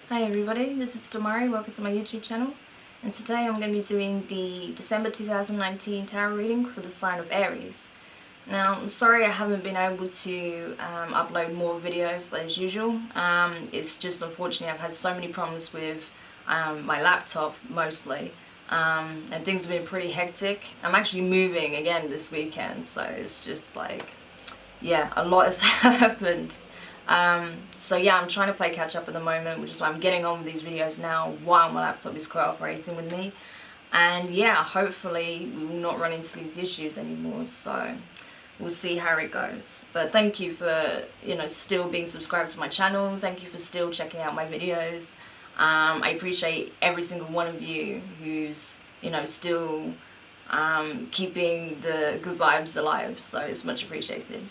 Hi everybody, this is Demari, welcome to my YouTube channel, and today I'm going to be doing the December 2019 tarot reading for the sign of Aries. Now, I'm sorry I haven't been able to upload more videos as usual. It's just unfortunately I've had so many problems with my laptop mostly, and things have been pretty hectic. I'm actually moving again this weekend, so it's just like, yeah, a lot has happened. So yeah, I'm trying to play catch up at the moment, which is why I'm getting on with these videos now while my laptop is cooperating with me. And yeah, hopefully we will not run into these issues anymore, so we'll see how it goes. But thank you for, still being subscribed to my channel. Thank you for still checking out my videos. I appreciate every single one of you who's, still keeping the good vibes alive, so it's much appreciated.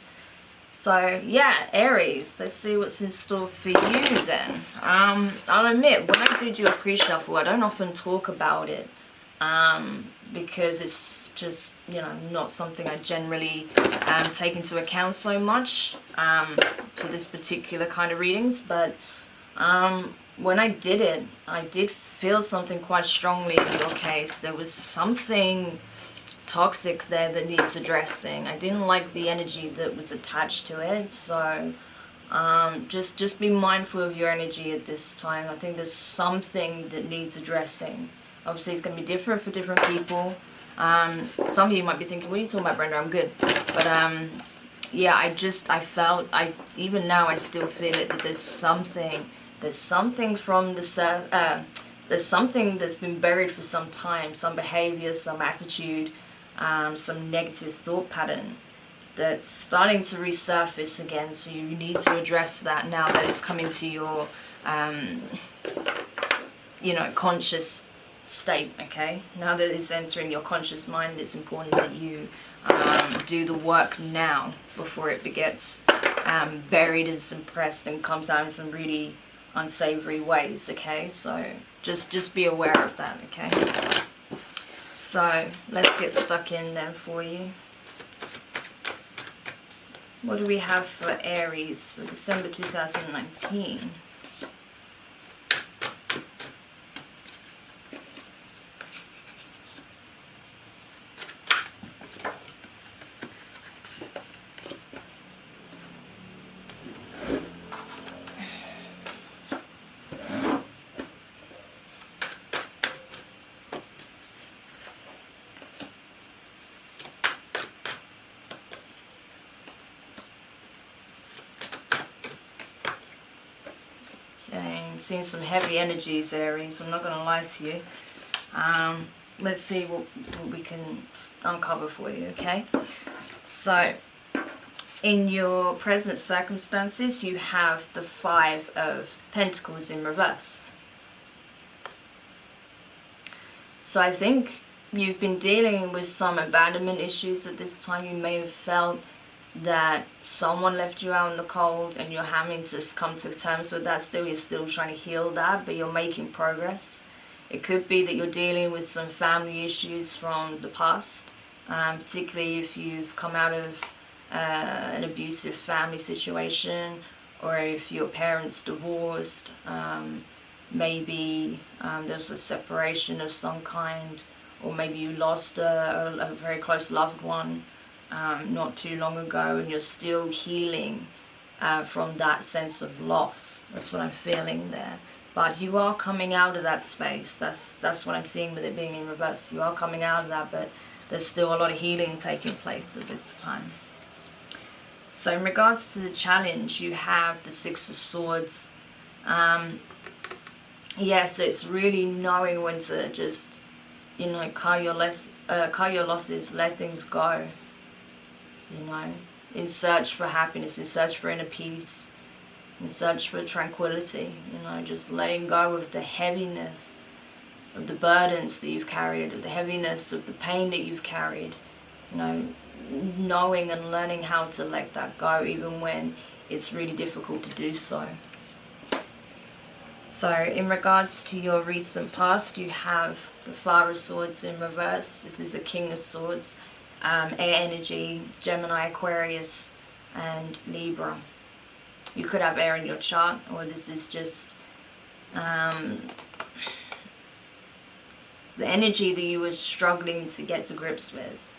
So yeah, Aries, let's see what's in store for you then. I'll admit, when I did your pre-shuffle, I don't often talk about it because it's just, not something I generally take into account so much for this particular kind of readings. But when I did it, I did feel something quite strongly in your case. There was something toxic there that needs addressing. I didn't like the energy that was attached to it, so just be mindful of your energy at this time. I think there's something that needs addressing. Obviously it's going to be different for different people. Some of you might be thinking, what are you talking about, Brenda? I'm good. But yeah, I felt, even now I still feel it, that there's something from the there's something that's been buried for some time, some behavior, some attitude, some negative thought pattern that's starting to resurface again. So you need to address that now that it's coming to your, conscious state, okay? Now that it's entering your conscious mind, it's important that you do the work now before it gets buried and suppressed and comes out in some really unsavory ways, okay? So just be aware of that, okay? So let's get stuck in then for you. What do we have for Aries for December 2019? Seeing some heavy energies, Aries. I'm not going to lie to you. Let's see what we can uncover for you, okay? So, in your present circumstances, you have the Five of Pentacles in reverse. So I think you've been dealing with some abandonment issues at this time. You may have felt that someone left you out in the cold and you're having to come to terms with that still. You're still trying to heal that, but you're making progress. It could be that you're dealing with some family issues from the past, particularly if you've come out of an abusive family situation, or if your parents divorced. Maybe there's a separation of some kind, or maybe you lost a very close loved one not too long ago, and you're still healing from that sense of loss. That's what I'm feeling there. But you are coming out of that space. That's what I'm seeing with it being in reverse. You are coming out of that, but there's still a lot of healing taking place at this time. So in regards to the challenge, you have the Six of Swords. Yeah, so it's really knowing when to just, cut your losses, let things go. In search for happiness, in search for inner peace, in search for tranquility, just letting go of the heaviness of the burdens that you've carried, of the heaviness of the pain that you've carried, knowing and learning how to let that go even when it's really difficult to do so. So in regards to your recent past, you have the Five of Swords in reverse. This is the King of Swords. Air energy, Gemini, Aquarius, and Libra. You could have air in your chart, or this is just the energy that you were struggling to get to grips with.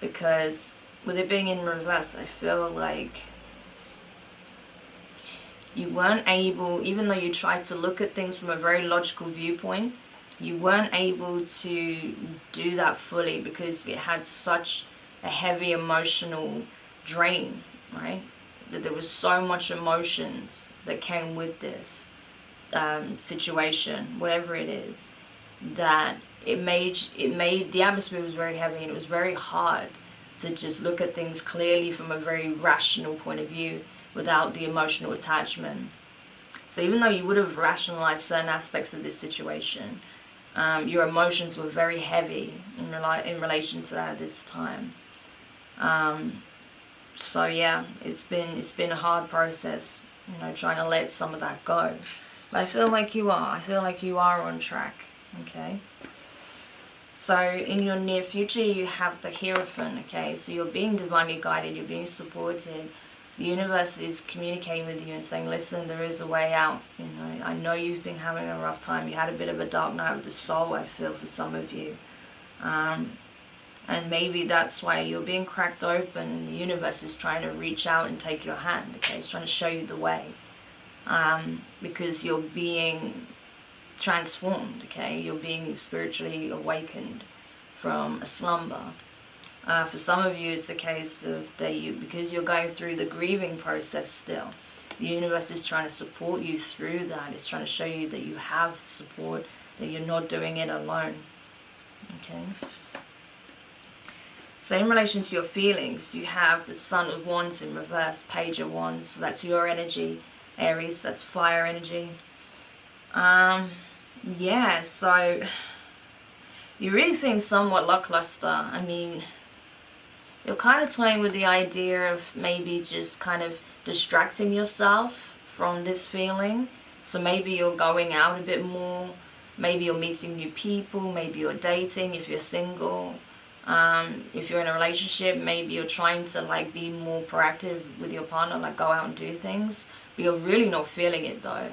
Because with it being in reverse, I feel like you weren't able, even though you tried to look at things from a very logical viewpoint, you weren't able to do that fully because it had such a heavy emotional drain, right? That there was so much emotions that came with this situation, whatever it is, that it made the atmosphere was very heavy, and it was very hard to just look at things clearly from a very rational point of view without the emotional attachment. So even though you would have rationalized certain aspects of this situation, your emotions were very heavy in relation to that at this time. So yeah, it's been a hard process, trying to let some of that go. But I feel like you are. I feel like you are on track. Okay. So in your near future, you have the Hierophant. Okay. So you're being divinely guided. You're being supported. The universe is communicating with you and saying, listen, there is a way out. I know you've been having a rough time. You had a bit of a dark night with the soul, I feel, for some of you. And maybe that's why you're being cracked open and the universe is trying to reach out and take your hand. Okay, it's trying to show you the way. Because you're being transformed, okay? You're being spiritually awakened from a slumber. For some of you, it's a case of that because you're going through the grieving process still, the universe is trying to support you through that. It's trying to show you that you have support, that you're not doing it alone. Okay? So in relation to your feelings, you have the Sun of Wands in reverse, Page of Wands. So that's your energy, Aries. That's fire energy. Yeah, so you're really feeling somewhat lackluster. I mean, you're kind of toying with the idea of maybe just kind of distracting yourself from this feeling. So maybe you're going out a bit more. Maybe you're meeting new people. Maybe you're dating if you're single. If you're in a relationship, maybe you're trying to be more proactive with your partner, go out and do things. But you're really not feeling it though.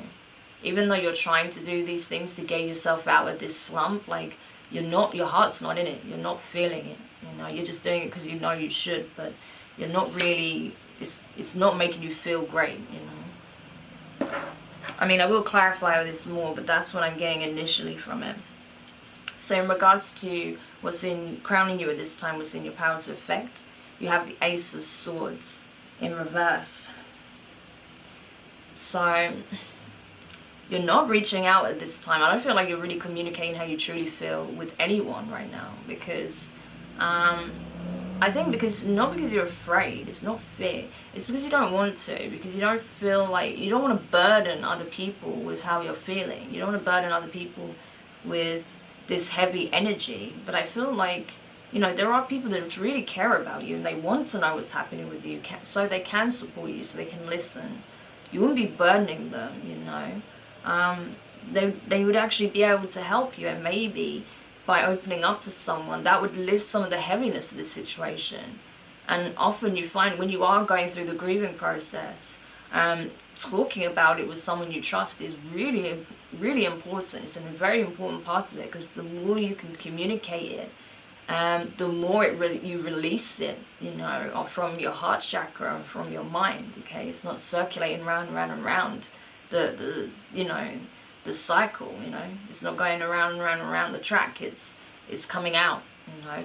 Even though you're trying to do these things to get yourself out of this slump, your heart's not in it. You're not feeling it. You're just doing it because you know you should, but you're not really, it's not making you feel great, I mean, I will clarify this more, but that's what I'm getting initially from it. So in regards to what's crowning you at this time, what's in your power to affect, you have the Ace of Swords in reverse. So you're not reaching out at this time. I don't feel like you're really communicating how you truly feel with anyone right now, because I think not because you're afraid, it's not fear, it's because you don't want to, because you don't feel like, you don't want to burden other people with how you're feeling. You don't want to burden other people with this heavy energy. But I feel like, there are people that really care about you and they want to know what's happening with you, so they can support you, so they can listen. You wouldn't be burdening them, They would actually be able to help you, and maybe by opening up to someone, that would lift some of the heaviness of the situation. And often you find when you are going through the grieving process, talking about it with someone you trust is really, really important. It's a very important part of it, because the more you can communicate it, the more you release it, or from your heart chakra and from your mind. Okay, it's not circulating round and round and round the cycle. It's not going around and round and round the track. It's coming out.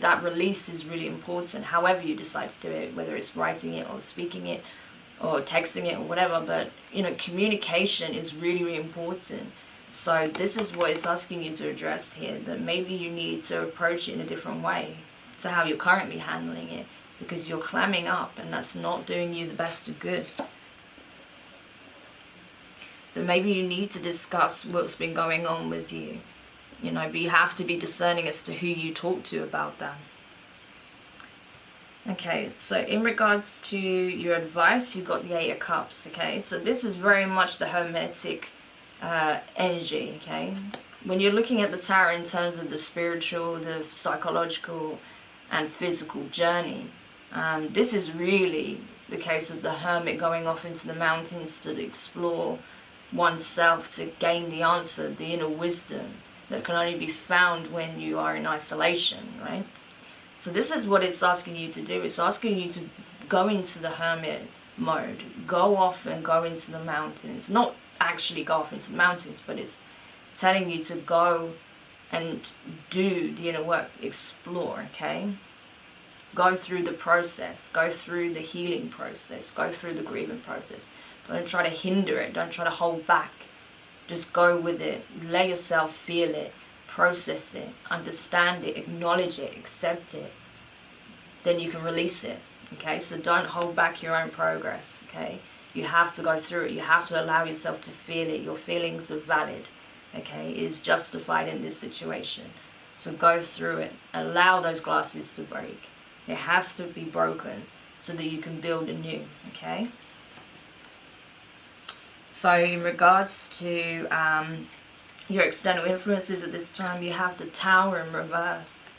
That release is really important. However you decide to do it, whether it's writing it or speaking it or texting it or whatever, but communication is really, really important. So this is what it's asking you to address here, that maybe you need to approach it in a different way to how you're currently handling it, because you're clamming up and that's not doing you the best of good. That maybe you need to discuss what's been going on with you, but you have to be discerning as to who you talk to about that. Okay, so in regards to your advice, you've got the Eight of Cups, okay? So this is very much the Hermetic energy, okay? When you're looking at the tarot in terms of the spiritual, the psychological and physical journey, this is really the case of the hermit going off into the mountains to explore oneself to gain the answer, the inner wisdom that can only be found when you are in isolation, right? So this is what it's asking you to do. It's asking you to go into the hermit mode. Go off and go into the mountains. Not actually go off into the mountains, but it's telling you to go and do the inner work. Explore, okay? Go through the process. Go through the healing process. Go through the grieving process. Don't try to hinder it. Don't try to hold back. Just go with it. Let yourself feel it. Process it, understand it, acknowledge it, accept it, then you can release it, okay? So don't hold back your own progress, okay? You have to go through it. You have to allow yourself to feel it. Your feelings are valid, okay? It is justified in this situation. So go through it. Allow those glasses to break. It has to be broken so that you can build anew, okay? So in regards to your external influences at this time, you have the Tower in reverse.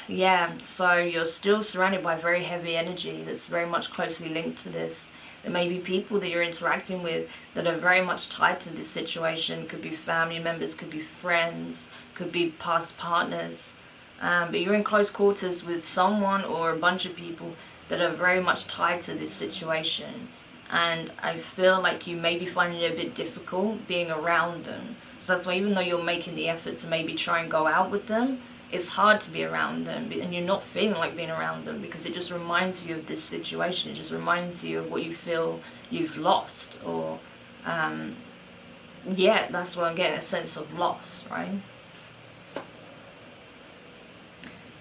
Yeah, so you're still surrounded by very heavy energy that's very much closely linked to this. There may be people that you're interacting with that are very much tied to this situation. Could be family members, could be friends, could be past partners. But you're in close quarters with someone or a bunch of people that are very much tied to this situation. And I feel like you may be finding it a bit difficult being around them. So that's why even though you're making the effort to maybe try and go out with them, it's hard to be around them. And you're not feeling like being around them because it just reminds you of this situation. It just reminds you of what you feel you've lost. Or, yeah, that's why I'm getting a sense of loss, right?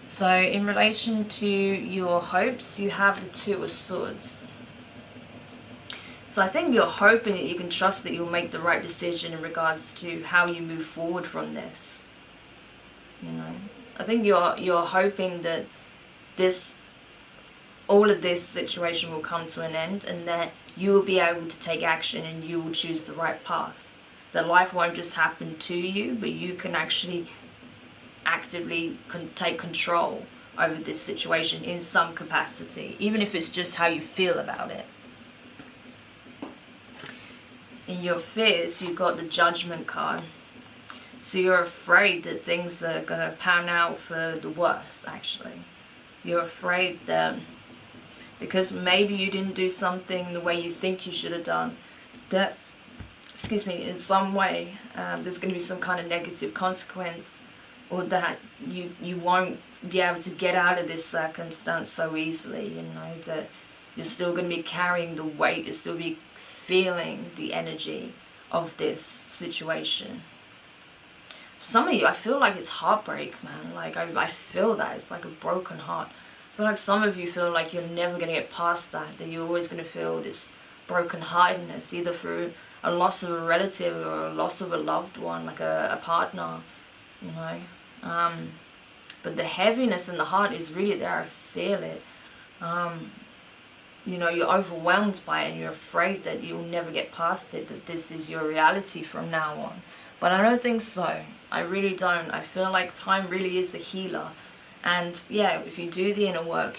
So in relation to your hopes, you have the Two of Swords. So I think you're hoping that you can trust that you'll make the right decision in regards to how you move forward from this. You know, I think you're hoping that all of this situation will come to an end and that you will be able to take action and you will choose the right path. That life won't just happen to you, but you can actually actively take control over this situation in some capacity, even if it's just how you feel about it. In your fears, you've got the Judgment card. So you're afraid that things are going to pan out for the worse, actually. You're afraid that because maybe you didn't do something the way you think you should have done, that, in some way, there's going to be some kind of negative consequence, or that you won't be able to get out of this circumstance so easily, you know, that you're still going to be carrying the weight, you'll still be feeling the energy of this situation. For some of you, I feel like it's heartbreak, man. Like, I feel that. It's like a broken heart. I feel like some of you feel like you're never going to get past that you're always going to feel this broken-heartedness, either through a loss of a relative or a loss of a loved one, like a partner, you know. But the heaviness in the heart is really there. I feel it. You know, you're overwhelmed by it and you're afraid that you'll never get past it, that this is your reality from now on. But I don't think so. I really don't. I feel like time really is a healer. And yeah, if you do the inner work,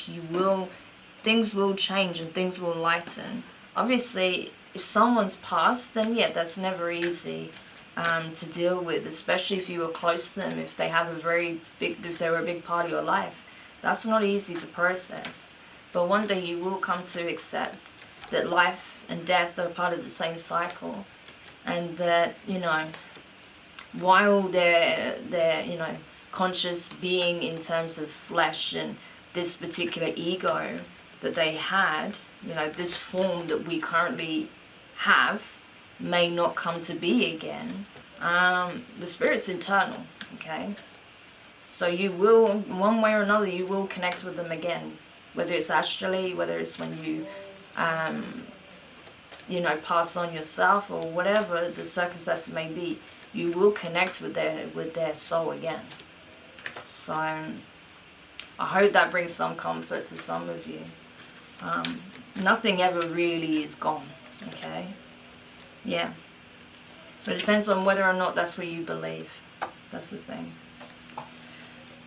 things will change and things will lighten. Obviously, if someone's passed, then yeah, that's never easy to deal with, especially if you were close to them, if they were a big part of your life. That's not easy to process. But one day you will come to accept that life and death are part of the same cycle, and that, you know, while they're you know, conscious being in terms of flesh and this particular ego that they had, you know, this form that we currently have may not come to be again. The spirit's eternal, okay? So you will, one way or another, you will connect with them again. Whether it's astrally, whether it's when you, you know, pass on yourself or whatever the circumstances may be, you will connect with their soul again. So I hope that brings some comfort to some of you. Nothing ever really is gone, okay? Yeah. But it depends on whether or not that's what you believe. That's the thing.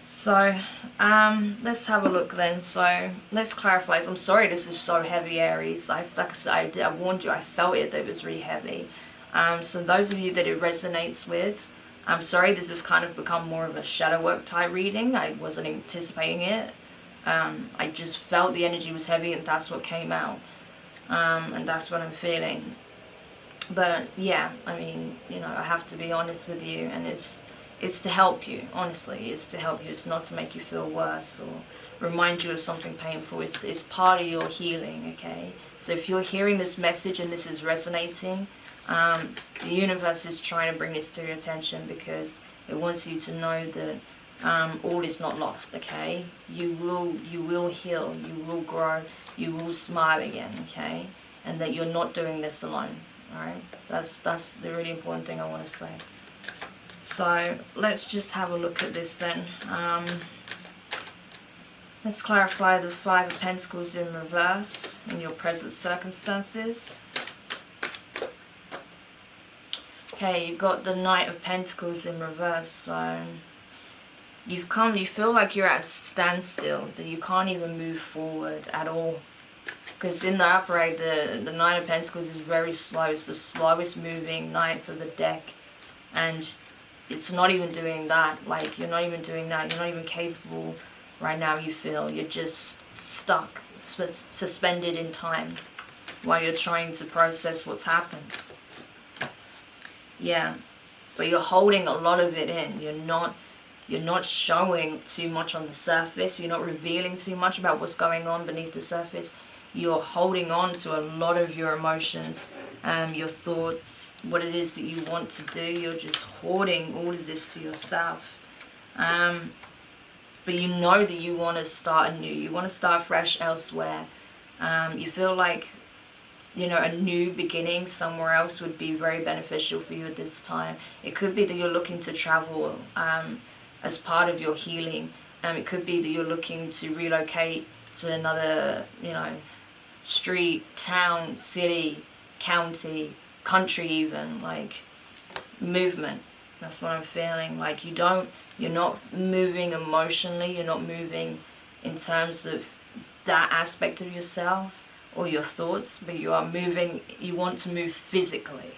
So, let's have a look then. So, let's clarify. I'm sorry this is so heavy, Aries. Like I said, I warned you, I felt it that it was really heavy. So those of you that it resonates with, I'm sorry this has kind of become more of a shadow work type reading. I wasn't anticipating it. I just felt the energy was heavy and that's what came out. And that's what I'm feeling. But yeah, I mean, you know, I have to be honest with you, and it's to help you, honestly. It's to help you. It's not to make you feel worse or remind you of something painful. It's part of your healing, okay? So if you're hearing this message and this is resonating, the universe is trying to bring this to your attention because it wants you to know that all is not lost, okay? You will heal, you will grow, you will smile again, okay? And that you're not doing this alone, alright? That's the really important thing I want to say. So let's just have a look at this then. Let's clarify the Five of Pentacles in reverse in your present circumstances. Okay, you've got the Knight of Pentacles in reverse, so you feel like you're at a standstill, that you can't even move forward at all. Because in the upright, the Knight of Pentacles is very slow. It's the slowest moving Knight of the deck. And it's not even doing that. Like, you're not even doing that. You're not even capable right now, you feel. You're just stuck, suspended in time while you're trying to process what's happened. Yeah, but you're holding a lot of it in. You're not showing too much on the surface. You're not revealing too much about what's going on beneath the surface. You're holding on to a lot of your emotions, your thoughts, what it is that you want to do. You're just hoarding all of this to yourself. But you know that you want to start anew. You want to start fresh elsewhere. You feel like, you know, a new beginning somewhere else would be very beneficial for you at this time. It could be that you're looking to travel as part of your healing. It could be that you're looking to relocate to another, you know, street, town, city, county, country even, like movement. That's what I'm feeling. Like you're not moving emotionally, you're not moving in terms of that aspect of yourself or your thoughts, but you are moving, you want to move physically.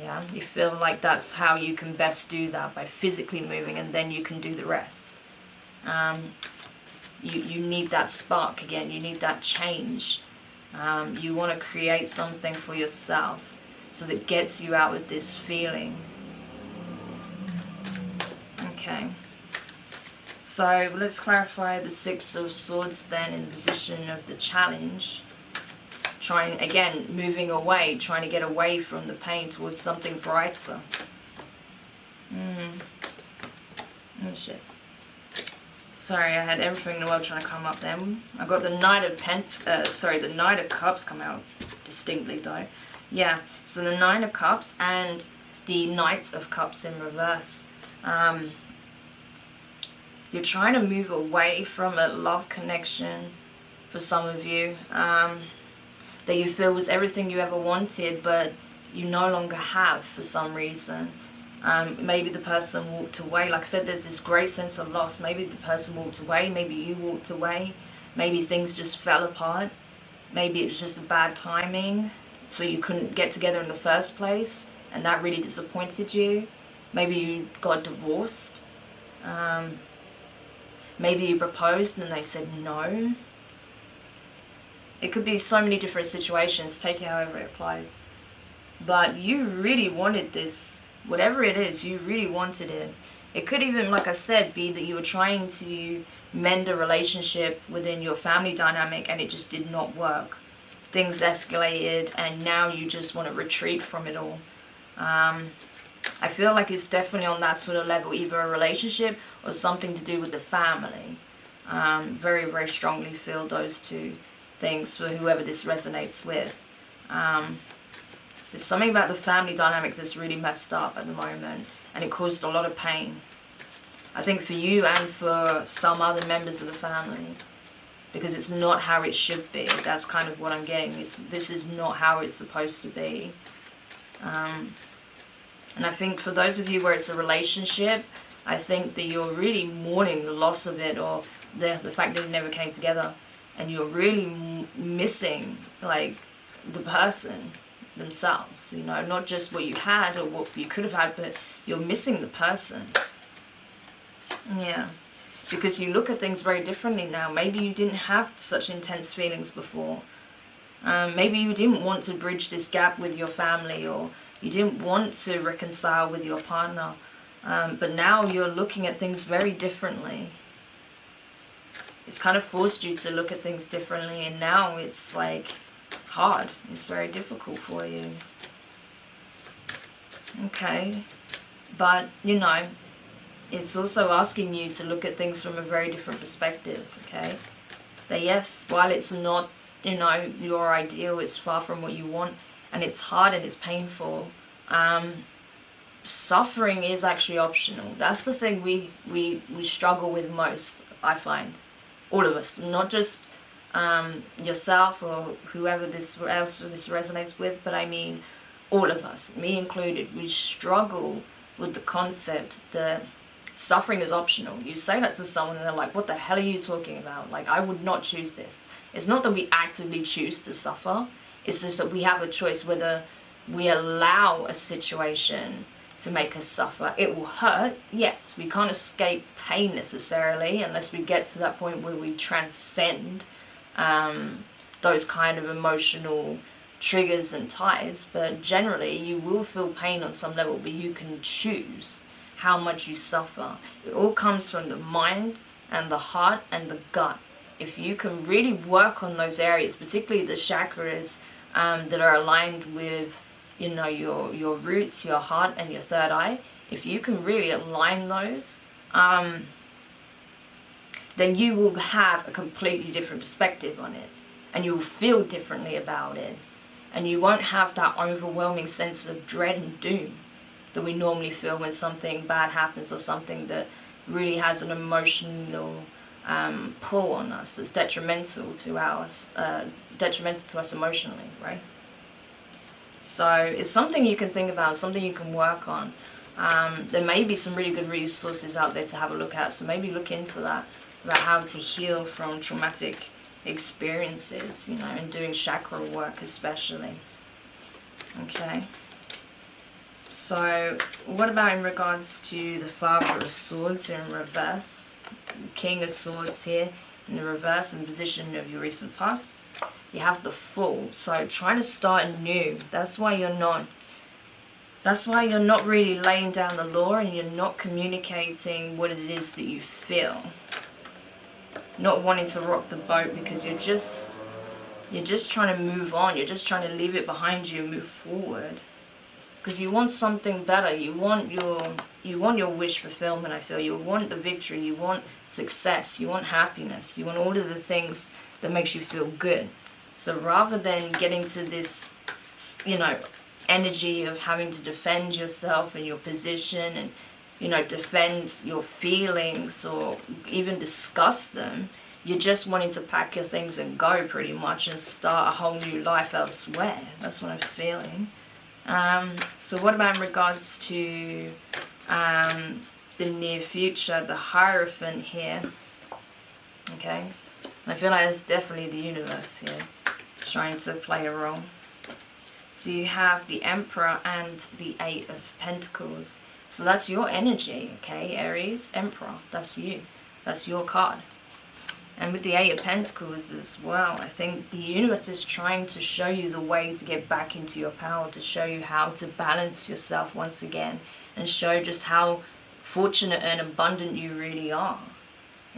Yeah, you feel like that's how you can best do that, by physically moving, and then you can do the rest. You need that spark again, you need that change. You want to create something for yourself so that gets you out with this feeling. Okay. So let's clarify the Six of Swords then in the position of the challenge. Trying, again, moving away, trying to get away from the pain towards something brighter. Oh shit. Sorry, I had everything in the world trying to come up then. I got the Knight of the Knight of Cups come out distinctly though. Yeah, so the Nine of Cups and the Knight of Cups in reverse. You're trying to move away from a love connection for some of you. That you feel was everything you ever wanted, but you no longer have for some reason. Maybe the person walked away. Like I said, there's this great sense of loss. Maybe the person walked away. Maybe you walked away. Maybe things just fell apart. Maybe it was just a bad timing, so you couldn't get together in the first place, and that really disappointed you. Maybe you got divorced. Maybe you proposed and they said no. It could be so many different situations, take it however it applies. But you really wanted this. Whatever it is, you really wanted it. It could even, like I said, be that you were trying to mend a relationship within your family dynamic and it just did not work. Things escalated and now you just want to retreat from it all. I feel like it's definitely on that sort of level, either a relationship or something to do with the family. Very, very strongly feel those two things for whoever this resonates with. There's something about the family dynamic that's really messed up at the moment, and it caused a lot of pain. I think for you and for some other members of the family, because it's not how it should be. That's kind of what I'm getting. This is not how it's supposed to be. And I think for those of you where it's a relationship, I think that you're really mourning the loss of it, or the fact that it never came together, and you're really missing like the person themselves, you know, not just what you had or what you could have had, but you're missing the person. Yeah, because you look at things very differently now. Maybe you didn't have such intense feelings before. Maybe you didn't want to bridge this gap with your family, or you didn't want to reconcile with your partner, but now you're looking at things very differently. It's kind of forced you to look at things differently, and now it's like hard. It's very difficult for you. Okay, but you know, it's also asking you to look at things from a very different perspective. Okay, that yes, while it's not, you know, your ideal, it's far from what you want, and it's hard and it's painful, suffering is actually optional. That's the thing we struggle with most, I find. All of us, not just yourself or whoever else this resonates with, but I mean all of us, me included. We struggle with the concept that suffering is optional. You say that to someone and they're like, what the hell are you talking about? Like, I would not choose this. It's not that we actively choose to suffer. It's just that we have a choice whether we allow a situation to make us suffer. It will hurt, yes. We can't escape pain necessarily unless we get to that point where we transcend those kind of emotional triggers and ties. But generally, you will feel pain on some level, but you can choose how much you suffer. It all comes from the mind and the heart and the gut. If you can really work on those areas, particularly the chakras that are aligned with, you know, your roots, your heart, and your third eye, if you can really align those, then you will have a completely different perspective on it, and you'll feel differently about it, and you won't have that overwhelming sense of dread and doom that we normally feel when something bad happens, or something that really has an emotional pull on us that's detrimental to us emotionally, right? So it's something you can think about, something you can work on. There may be some really good resources out there to have a look at, so maybe look into that, about how to heal from traumatic experiences, you know, and doing chakra work especially. Okay. So what about in regards to the Father of Swords in reverse? King of Swords here in the reverse, in the position of your recent past. You have the Fool, so trying to start new. That's why you're not really laying down the law, and you're not communicating what it is that you feel. Not wanting to rock the boat, because you're just trying to move on. You're just trying to leave it behind you and move forward. Because you want something better. You want your wish fulfillment, I feel. You want the victory. You want success. You want happiness. You want all of the things that makes you feel good. So rather than getting to this, you know, energy of having to defend yourself and your position, and, you know, defend your feelings or even discuss them, you're just wanting to pack your things and go, pretty much, and start a whole new life elsewhere. That's what I'm feeling. So what about in regards to the near future, the Hierophant here? Okay, and I feel like it's definitely the universe here trying to play a role. So you have the Emperor and the Eight of Pentacles. So that's your energy, okay, Aries, Emperor, that's you. That's your card. And with the Eight of Pentacles as well, I think the universe is trying to show you the way to get back into your power, to show you how to balance yourself once again, and show just how fortunate and abundant you really are,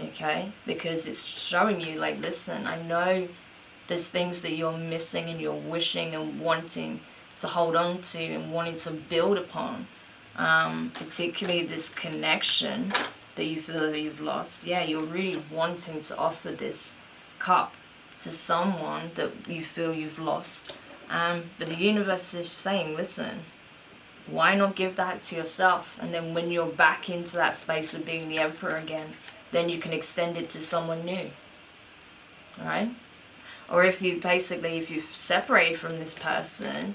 okay? Because it's showing you, like, listen, I know there's things that you're missing and you're wishing and wanting to hold on to and wanting to build upon, particularly this connection that you feel that you've lost. Yeah, you're really wanting to offer this cup to someone that you feel you've lost. But the universe is saying, listen, why not give that to yourself? And then when you're back into that space of being the Emperor again, then you can extend it to someone new. Alright? Or if you've separated from this person,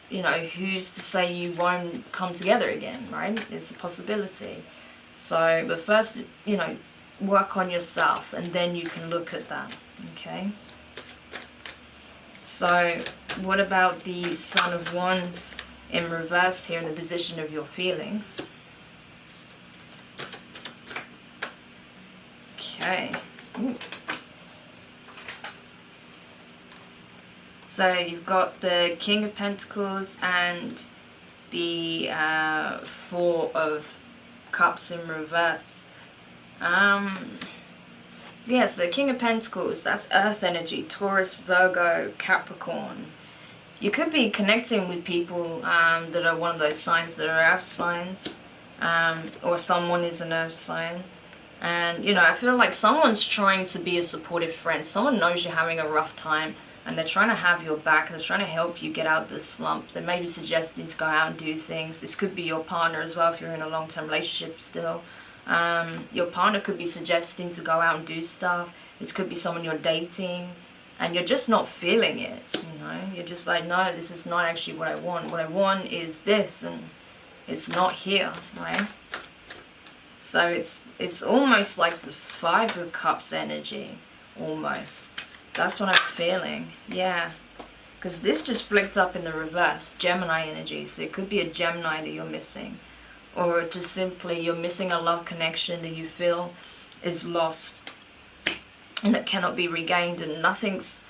you know, who's to say you won't come together again, right? It's a possibility. So, but first, you know, work on yourself, and then you can look at that, okay? So, what about the Son of Wands in reverse here in the position of your feelings? Okay. Ooh. So you've got the King of Pentacles and the Four of Cups in reverse. Yes, the King of Pentacles, that's Earth energy, Taurus, Virgo, Capricorn. You could be connecting with people that are one of those signs that are earth signs, or someone is an earth sign. And, you know, I feel like someone's trying to be a supportive friend. Someone knows you're having a rough time, and they're trying to have your back. They're trying to help you get out of the slump. They may be suggesting to go out and do things. This could be your partner as well if you're in a long-term relationship still. Your partner could be suggesting to go out and do stuff. This could be someone you're dating, and you're just not feeling it, you know. You're just like, no, this is not actually what I want. What I want is this, and it's not here, right? So it's almost like the Five of Cups energy, almost. That's what I'm feeling, yeah. Because this just flicked up in the reverse, Gemini energy. So it could be a Gemini that you're missing. Or just simply you're missing a love connection that you feel is lost and it cannot be regained, and nothing's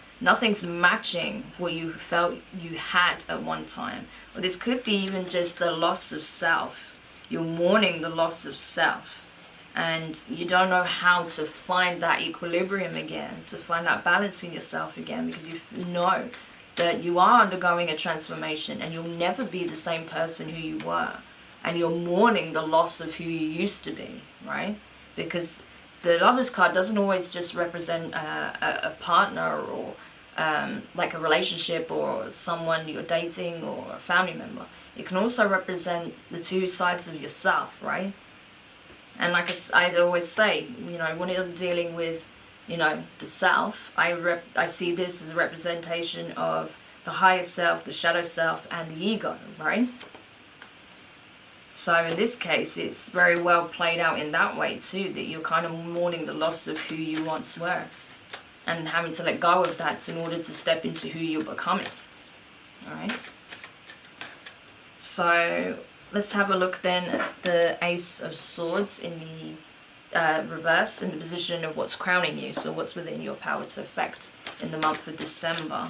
matching what you felt you had at one time. Or this could be even just the loss of self. You're mourning the loss of self, and you don't know how to find that equilibrium again, to find that balance in yourself again, because you know that you are undergoing a transformation and you'll never be the same person who you were. And you're mourning the loss of who you used to be, right? Because the Lover's card doesn't always just represent a partner or like a relationship or someone you're dating or a family member. It can also represent the two sides of yourself, right? And like I always say, you know, when you're dealing with, you know, the self, I see this as a representation of the higher self, the shadow self, and the ego, right? So in this case, it's very well played out in that way too, that you're kind of mourning the loss of who you once were and having to let go of that in order to step into who you're becoming. Alright? So let's have a look then at the Ace of Swords in the reverse, in the position of what's crowning you, so what's within your power to affect in the month of December.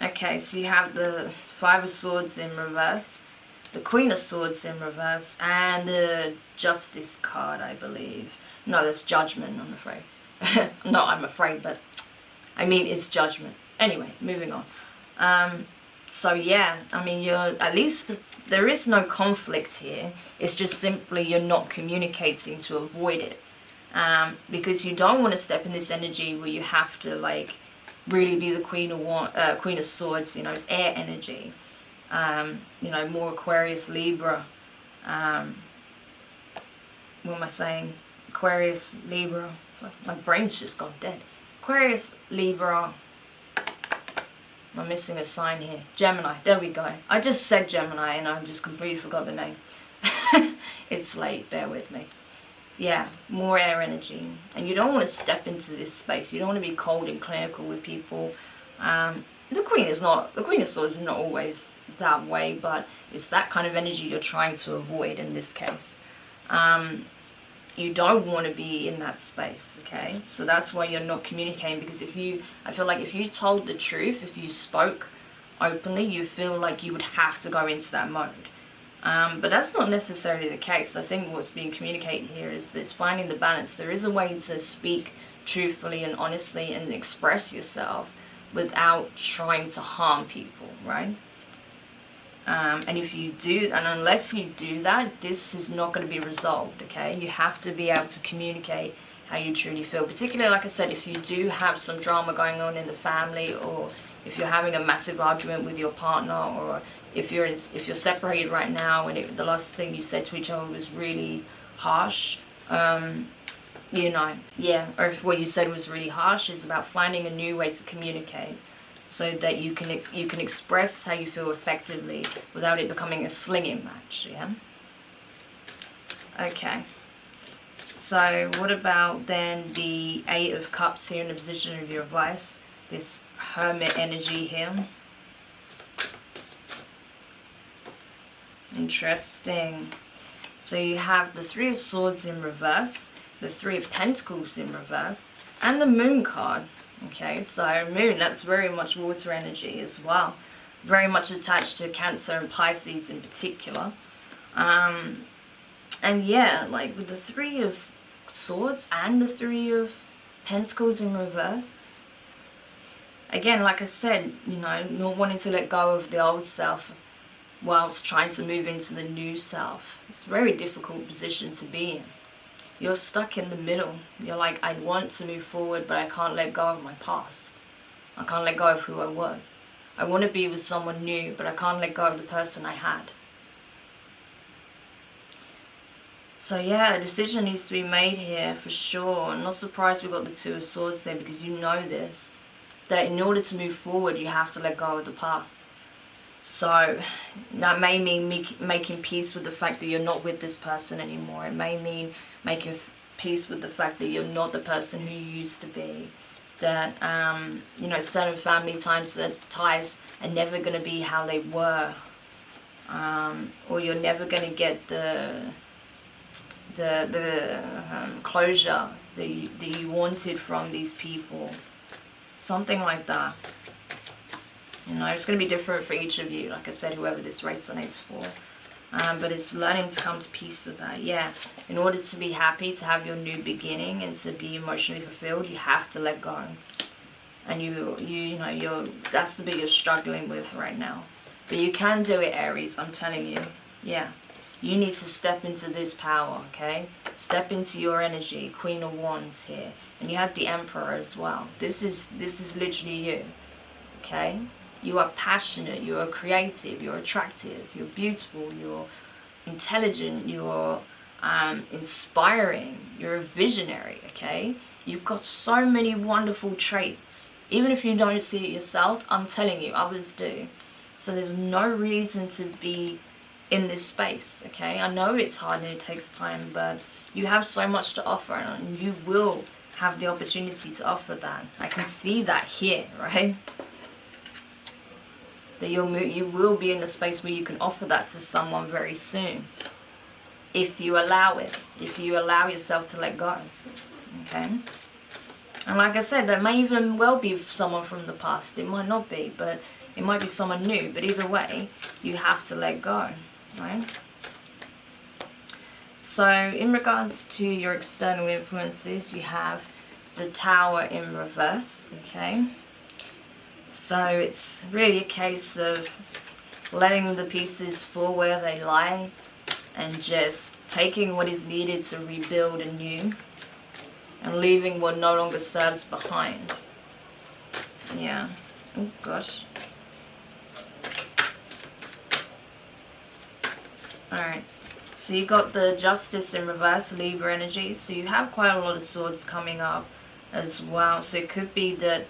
Okay, so you have the Five of Swords in reverse, the Queen of Swords in reverse, and the Justice card, I believe. No, that's Judgment, I'm afraid. Not I'm afraid, but I mean it's Judgment. Anyway, moving on. So yeah, I mean, at least there is no conflict here. It's just simply you're not communicating to avoid it. Because you don't want to step in this energy where you have to, like, really be the Queen of Swords, you know, it's air energy. You know, more Aquarius, Libra. What am I saying? Aquarius, Libra. My brain's just gone dead. Aquarius, Libra. I'm missing a sign here. Gemini, there we go. I just said Gemini and I just completely forgot the name. It's late, bear with me. Yeah, more air energy. And you don't want to step into this space. You don't want to be cold and clinical with people. The Queen of Swords is not always that way, but it's that kind of energy you're trying to avoid in this case. You don't want to be in that space, okay? So that's why you're not communicating, because I feel like if you told the truth, if you spoke openly, you feel like you would have to go into that mode. But that's not necessarily the case. I think what's being communicated here is this, finding the balance. There is a way to speak truthfully and honestly and express yourself without trying to harm people, right? And if you do, and unless you do that, this is not going to be resolved, okay? You have to be able to communicate how you truly feel. Particularly, like I said, if you do have some drama going on in the family, or if you're having a massive argument with your partner, or if you're separated right now and the last thing you said to each other was really harsh, you know, yeah, or if what you said was really harsh, is about finding a new way to communicate. so that you can express how you feel effectively without it becoming a slinging match. Yeah. Okay. So what about then the Eight of Cups here in the position of your vice? This Hermit energy here. Interesting. So you have the Three of Swords in reverse, the Three of Pentacles in reverse, and the Moon card. Okay, so Moon, that's very much water energy as well. Very much attached to Cancer and Pisces in particular. And yeah, like with the Three of Swords and the Three of Pentacles in reverse. Again, like I said, you know, not wanting to let go of the old self whilst trying to move into the new self. It's a very difficult position to be in. You're stuck in the middle. You're like, I want to move forward, but I can't let go of my past. I can't let go of who I was. I want to be with someone new, but I can't let go of the person I had. So yeah, a decision needs to be made here for sure. I'm not surprised we got the Two of Swords there, because you know this. That in order to move forward, you have to let go of the past. So that may mean making peace with the fact that you're not with this person anymore. It may mean making peace with the fact that you're not the person who you used to be. That, you know, certain family ties are never going to be how they were. Or you're never going to get the closure that you wanted from these people. Something like that. You know, it's going to be different for each of you, like I said, whoever this resonates for. But it's learning to come to peace with that. Yeah, in order to be happy, to have your new beginning and to be emotionally fulfilled, you have to let go. And you know, that's the biggest struggling with right now. But you can do it, Aries, I'm telling you. Yeah. You need to step into this power, okay? Step into your energy. Queen of Wands here. And you have the Emperor as well. This is literally you, okay? You are passionate, you are creative, you're attractive, you're beautiful, you're intelligent, you're inspiring, you're a visionary, okay? You've got so many wonderful traits. Even if you don't see it yourself, I'm telling you, others do. So there's no reason to be in this space, okay? I know it's hard and it takes time, but you have so much to offer, and you will have the opportunity to offer that. I can see that here, right? That you will be in a space where you can offer that to someone very soon. If you allow it. If you allow yourself to let go. Okay? And like I said, that may even well be someone from the past. It might not be, but it might be someone new. But either way, you have to let go. Right? So, in regards to your external influences, you have the Tower in reverse. Okay? So it's really a case of letting the pieces fall where they lie and just taking what is needed to rebuild anew and leaving what no longer serves behind. Yeah. Oh gosh. Alright. So you got the Justice in reverse, Libra energy. So you have quite a lot of swords coming up as well. So it could be that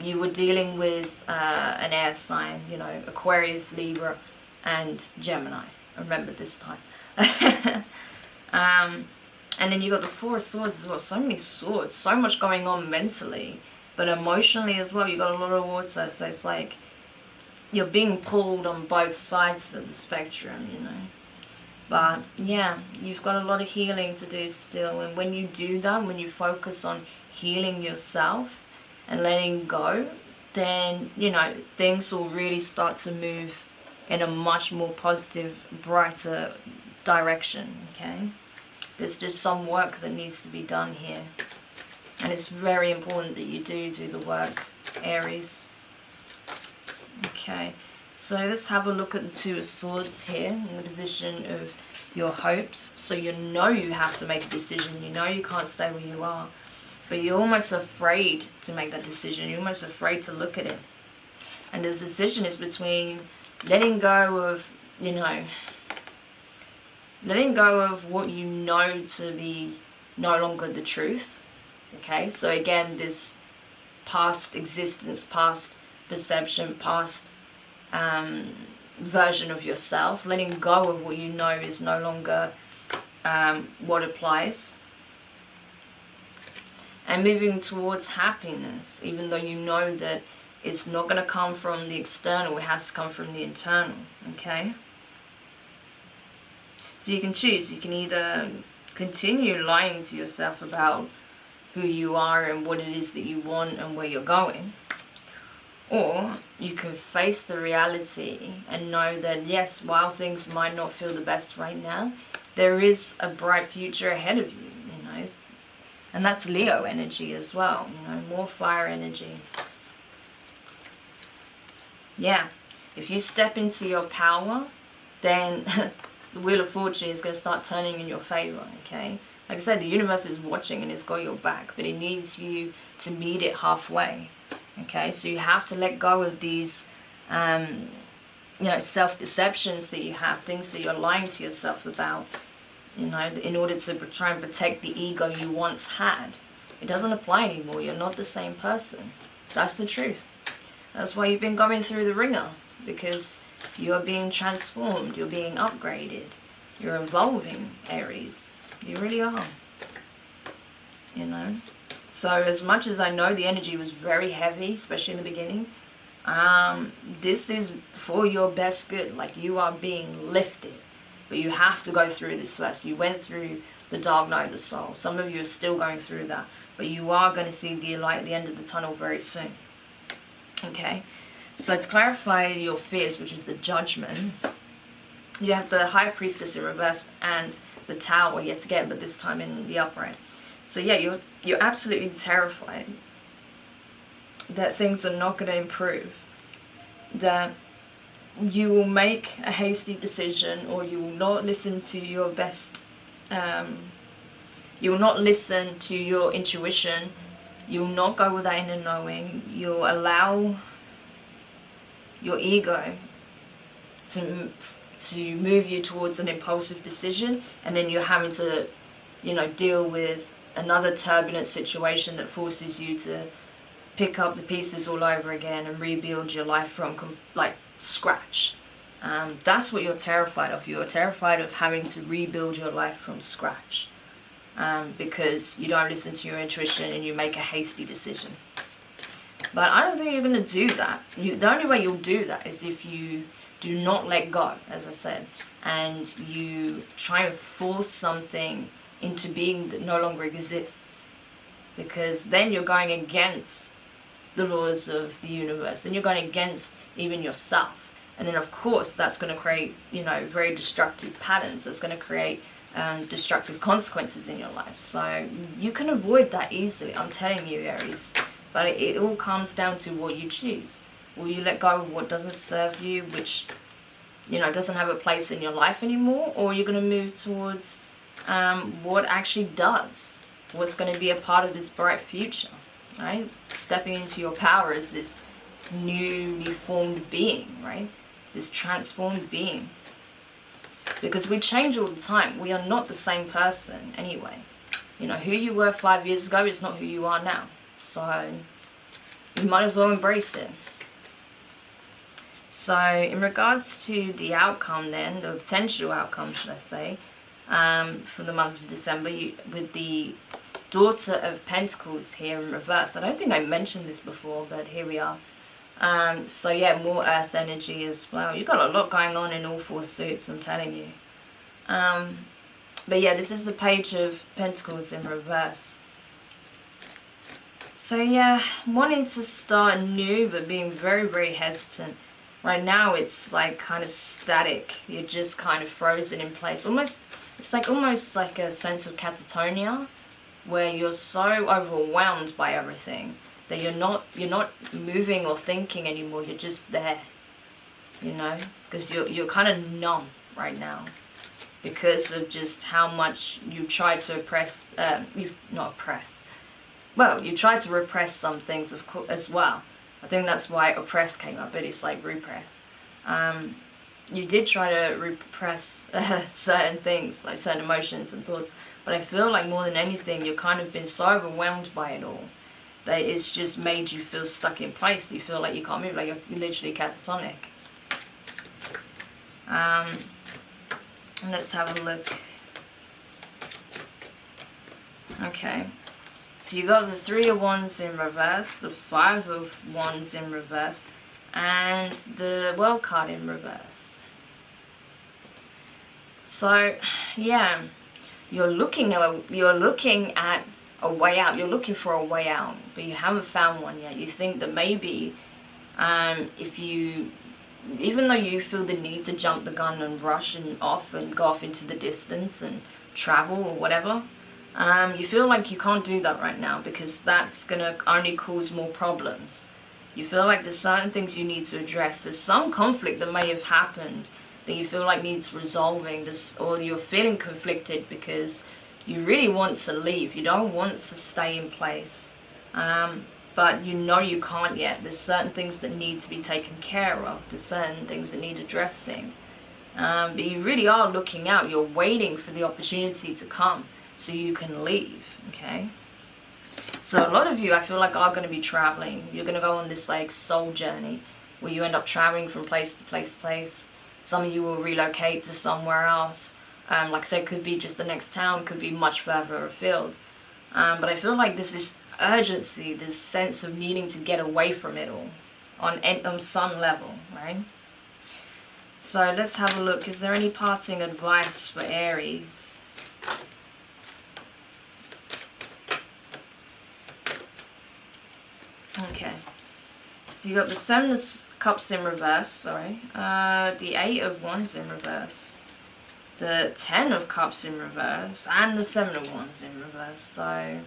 you were dealing with an air sign, you know, Aquarius, Libra, and Gemini. I remember this time. And then you got the Four of Swords as well. So many swords. So much going on mentally. But emotionally as well, you got a lot of water. So it's like you're being pulled on both sides of the spectrum, you know. But yeah, you've got a lot of healing to do still. And when you do that, when you focus on healing yourself and letting go, then, you know, things will really start to move in a much more positive, brighter direction, okay? There's just some work that needs to be done here. And it's very important that you do the work, Aries. Okay, so let's have a look at the Two of Swords here in the position of your hopes. So you know you have to make a decision. You know you can't stay where you are. But you're almost afraid to make that decision. You're almost afraid to look at it. And the decision is between letting go of, you know, letting go of what you know to be no longer the truth. Okay, so again, this past existence, past perception, past version of yourself, letting go of what you know is no longer what applies, and moving towards happiness, even though you know that it's not going to come from the external, it has to come from the internal, okay? So you can choose. You can either continue lying to yourself about who you are and what it is that you want and where you're going, or you can face the reality and know that yes, while things might not feel the best right now, there is a bright future ahead of you, you know. And that's Leo energy as well, you know, more fire energy. Yeah, if you step into your power, then the Wheel of Fortune is going to start turning in your favor, okay? Like I said, the universe is watching and it's got your back, but it needs you to meet it halfway, okay? So you have to let go of these, you know, self-deceptions that you have, things that you're lying to yourself about, you know, in order to try and protect the ego you once had. It doesn't apply anymore. You're not the same person. That's the truth. That's why you've been going through the ringer, because you're being transformed, you're being upgraded, you're evolving, Aries. You really are, you know. So as much as I know the energy was very heavy, especially in the beginning, this is for your best good. Like, you are being lifted, but you have to go through this first. You went through the dark night of the soul. Some of you are still going through that, but you are going to see the light at the end of the tunnel very soon. Okay, so to clarify your fears, which is the Judgment, you have the High Priestess in reverse and the Tower yet again, but this time in the upright. So yeah, you're absolutely terrified that things are not going to improve, that you will make a hasty decision, or you will not listen to your best, you will not listen to your intuition. You'll not go with that inner knowing. You'll allow your ego to move you towards an impulsive decision, and then you're having to, you know, deal with another turbulent situation that forces you to pick up the pieces all over again and rebuild your life from like scratch. That's what you're terrified of. You're terrified of having to rebuild your life from scratch. Because you don't listen to your intuition and you make a hasty decision. But I don't think you're going to do that. The only way you'll do that is if you do not let go, as I said, and you try and force something into being that no longer exists. Because then you're going against the laws of the universe, and you're going against even yourself. And then of course that's going to create, you know, very destructive patterns. That's going to create destructive consequences in your life. So you can avoid that easily, I'm telling you, Aries. But it all comes down to what you choose. Will you let go of what doesn't serve you, which, you know, doesn't have a place in your life anymore, or you're going to move towards what actually does, what's going to be a part of this bright future, right? Stepping into your power as this newly formed being, right? This transformed being. Because we change all the time. We are not the same person anyway. You know, who you were 5 years ago is not who you are now. So you might as well embrace it. So in regards to the outcome then, the potential outcome should I say, for the month of December, with the Daughter of Pentacles here in reverse. I don't think I mentioned this before, but here we are. So yeah, more earth energy as well. You've got a lot going on in all four suits, I'm telling you. But yeah, this is the Page of Pentacles in reverse. So yeah, wanting to start new, but being very, very hesitant. Right now it's like kind of static. You're just kind of frozen in place. It's like almost like a sense of catatonia, where you're so overwhelmed by everything that you're not moving or thinking anymore. You're just there, you know, because you're kind of numb right now because of just how much you tried to oppress. You tried to repress some things, of course, as well. I think that's why oppress came up, but it's like repress. You did try to repress certain things, like certain emotions and thoughts, but I feel like more than anything, you've kind of been so overwhelmed by it all that it's just made you feel stuck in place. You feel like you can't move, like you're literally catatonic. And let's have a look. Okay, so you got the 3 of Wands in reverse, the 5 of Wands in reverse, and the World card in reverse. So yeah, you're looking at a way out. You're looking for a way out, but you haven't found one yet. You think that maybe if you, even though you feel the need to jump the gun and rush and off and go off into the distance and travel or whatever, you feel like you can't do that right now because that's going to only cause more problems. You feel like there's certain things you need to address. There's some conflict that may have happened that you feel like needs resolving, or you're feeling conflicted because you really want to leave. You don't want to stay in place. But you know you can't yet. There's certain things that need to be taken care of. There's certain things that need addressing. But you really are looking out. You're waiting for the opportunity to come so you can leave, okay? So a lot of you, I feel like, are going to be traveling. You're going to go on this like soul journey where you end up traveling from place to place to place. Some of you will relocate to somewhere else. Like I said, could be just the next town, could be much further afield. But I feel like there's this urgency, this sense of needing to get away from it all on some level, right? So let's have a look. Is there any parting advice for Aries? Okay. So you got the 7 of Cups in reverse, the 8 of Wands in reverse, the 10 of Cups in reverse, and the 7 of Wands in reverse. So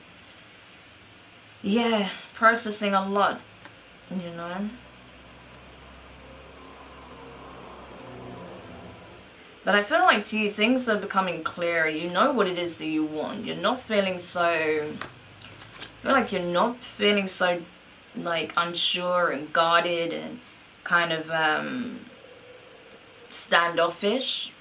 yeah, processing a lot, you know. But I feel like to you, things are becoming clearer. You know what it is that you want. You're not feeling so, I feel like you're not feeling so like unsure and guarded and kind of standoffish.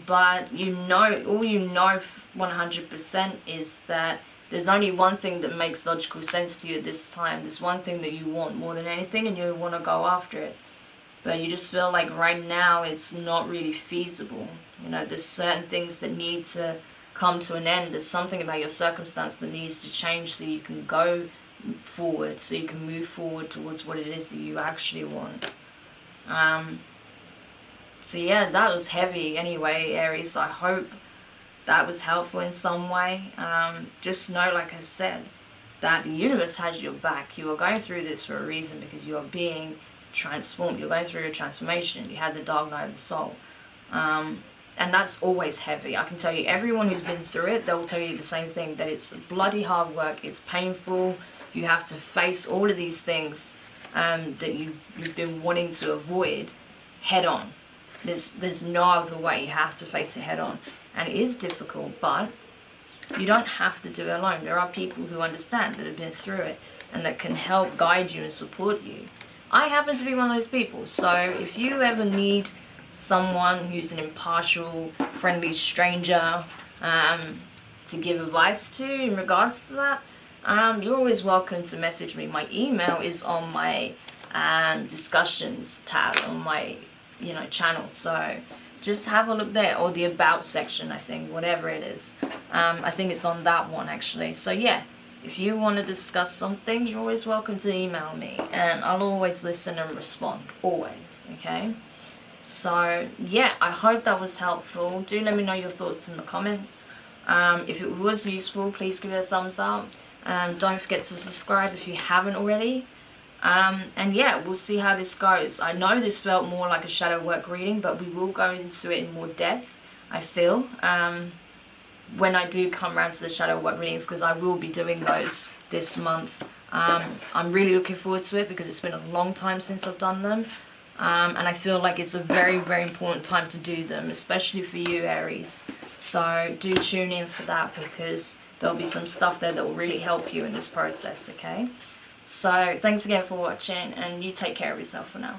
But you know, all you know 100% is that there's only one thing that makes logical sense to you at this time. There's one thing that you want more than anything, and you want to go after it. But you just feel like right now it's not really feasible. You know, there's certain things that need to come to an end. There's something about your circumstance that needs to change so you can go forward, so you can move forward towards what it is that you actually want. So yeah, that was heavy anyway, Aries. I hope that was helpful in some way. Just know, like I said, that the universe has your back. You are going through this for a reason, because you are being transformed. You're going through a transformation. You had the dark night of the soul. And that's always heavy. I can tell you, everyone who's been through it, they'll tell you the same thing, that it's bloody hard work, it's painful. You have to face all of these things that you've been wanting to avoid head on. There's no other way. You have to face it head on. And it is difficult, but you don't have to do it alone. There are people who understand, that have been through it, and that can help guide you and support you. I happen to be one of those people. So if you ever need someone who's an impartial, friendly stranger to give advice to in regards to that, you're always welcome to message me. My email is on my discussions tab on my channel, so just have a look there, or the about section, I think, whatever it is. I think it's on that one actually. So yeah, if you want to discuss something, you're always welcome to email me, and I'll always listen and respond, always, okay? So yeah, I hope that was helpful. Do let me know your thoughts in the comments. If it was useful, please give it a thumbs up. Don't forget to subscribe if you haven't already. And yeah, we'll see how this goes. I know this felt more like a shadow work reading, but we will go into it in more depth, I feel, when I do come around to the shadow work readings, because I will be doing those this month. I'm really looking forward to it because it's been a long time since I've done them. And I feel like it's a very, very important time to do them, especially for you, Aries. So do tune in for that, because there'll be some stuff there that will really help you in this process, okay? So thanks again for watching, and you take care of yourself for now.